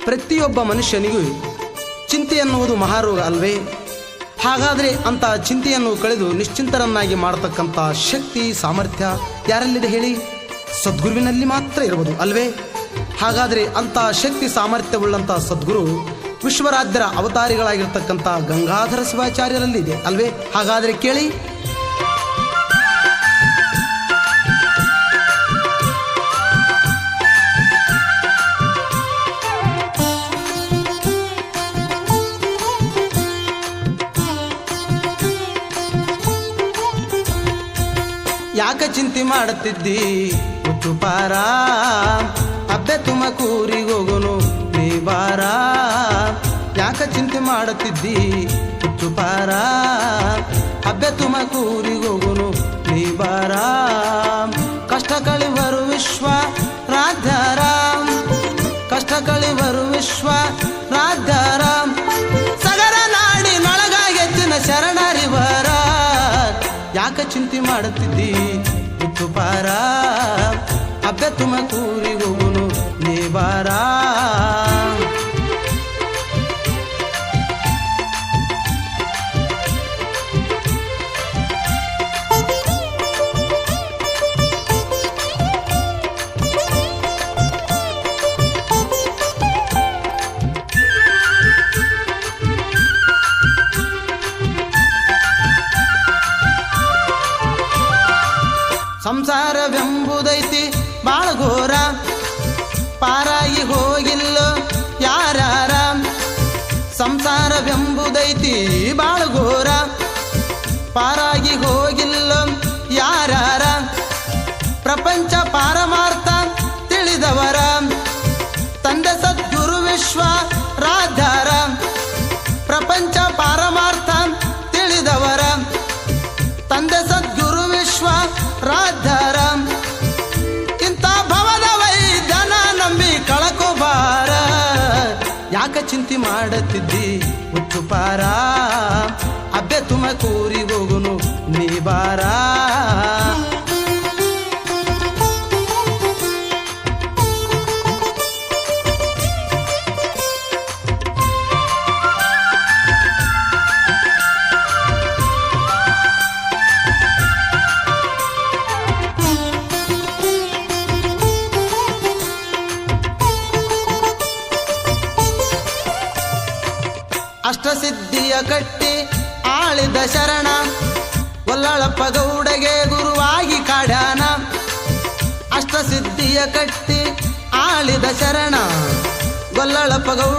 ಪ್ರತಿಯೊಬ್ಬ ಮನುಷ್ಯನಿಗೂ ಚಿಂತೆ ಎನ್ನುವುದು ಮಹಾರೋಗ ಅಲ್ವೇ? ಹಾಗಾದರೆ ಅಂಥ ಚಿಂತೆಯನ್ನು ಕಳೆದು ನಿಶ್ಚಿಂತರನ್ನಾಗಿ ಮಾಡತಕ್ಕಂಥ ಶಕ್ತಿ ಸಾಮರ್ಥ್ಯ ಯಾರಲ್ಲಿದೆ ಹೇಳಿ? ಸದ್ಗುರುವಿನಲ್ಲಿ ಮಾತ್ರ ಇರುವುದು ಅಲ್ವೇ? ಹಾಗಾದರೆ ಅಂಥ ಶಕ್ತಿ ಸಾಮರ್ಥ್ಯವುಳ್ಳಂಥ ಸದ್ಗುರು ವಿಶ್ವರಾಧ್ಯರ ಅವತಾರಿಗಳಾಗಿರ್ತಕ್ಕಂಥ ಗಂಗಾಧರ ಶಿವಾಚಾರ್ಯರಲ್ಲಿದೆ ಅಲ್ವೇ? ಹಾಗಾದರೆ ಕೇಳಿ. ಯಾಕ ಚಿಂತೆ ಮಾಡುತ್ತಿದ್ದಿ ಉತ್ತುಪಾರ, ಅಬ್ಬೆ ತುಮಕೂರಿಗೋಗುನು ನೀ ಬಾರ. ಯಾಕ ಚಿಂತೆ ಮಾಡುತ್ತಿದ್ದಿ ಉತ್ತುಪಾರ, ಅಬ್ಬೆ ತುಮಕೂರಿಗೋಗುನು ನೀ ಬಾರ. ಕಷ್ಟ ಕಳಿವರು ವಿಶ್ವ ರಾಧ್ಯರಾಮ್, ಕಷ್ಟ ಕಳಿವರು ವಿಶ್ವ ರಾಧ್ಯರಾಮ್. ಸಗರ ನಾಡಿನೊಳಗ ಹೆಚ್ಚಿನ ಶರಣರಿವರ. ಯಾಕ ಚಿಂತೆ ಮಾಡುತ್ತಿದ್ದಿ ಉತ್ತುಪಾರ, ಅಬ್ಬೆ ತುಮಕೂರಿಗೋಗುನು ನೀ ಬಾರ. ಸಂಸಾರವೆಂಬುದೈತಿ ಬಾಳ ಘೋರ, ಪಾರಾಗಿ ಹೋಗಿಲ್ಲೋ ಯಾರ್ಯಾರ. ಸಂಸಾರವೆಂಬುದೈತಿ ಬಾಳ ಘೋರ, ಪಾರಾಗಿ ಹೋಗಿಲ್ಲೋ ಯಾರ್ಯಾರ. ಪ್ರಪಂಚ ಪಾರಮಾರ್ಥ ತಿಳಿದವರ ತಂದೆ ಸದ್ಗುರು ವಿಶ್ವ ರಾಧ್ಯರ. ಪ್ರಪಂಚ ಪಾರಮಾರ್ಥ ತಿಳಿದವರ ತಂದೆ ಸದ್ಗುರು ವಿಶ್ವ ರಾಧ್ಯರ. ಇಂಥ ಭವದ ವೈದ್ಯನ ನಂಬಿ ಕಳಕೋಬಾರ. ಯಾಕ ಚಿಂತೆ ಮಾಡುತ್ತಿದ್ದಿ ಉತ್ತುಪಾರ, ಅಬ್ಬೆ ತುಮಕೂರಿಗೋಗುನು ನೀ ಬಾರ. ಅಷ್ಟಸಿದ್ಧಿಯ ಕಟ್ಟಿ ಆಳಿದ ಶರಣ, ಗೊಲ್ಲಳಪ್ಪ ಗೌಡಗೆ ಗುರುವಾಗಿ ಕಾಡ್ಯಾನ. ಅಷ್ಟಸಿದ್ಧಿಯ ಕಟ್ಟಿ ಆಳಿದ ಶರಣ, ಗೊಲ್ಲಳಪ್ಪ ಗೌಡ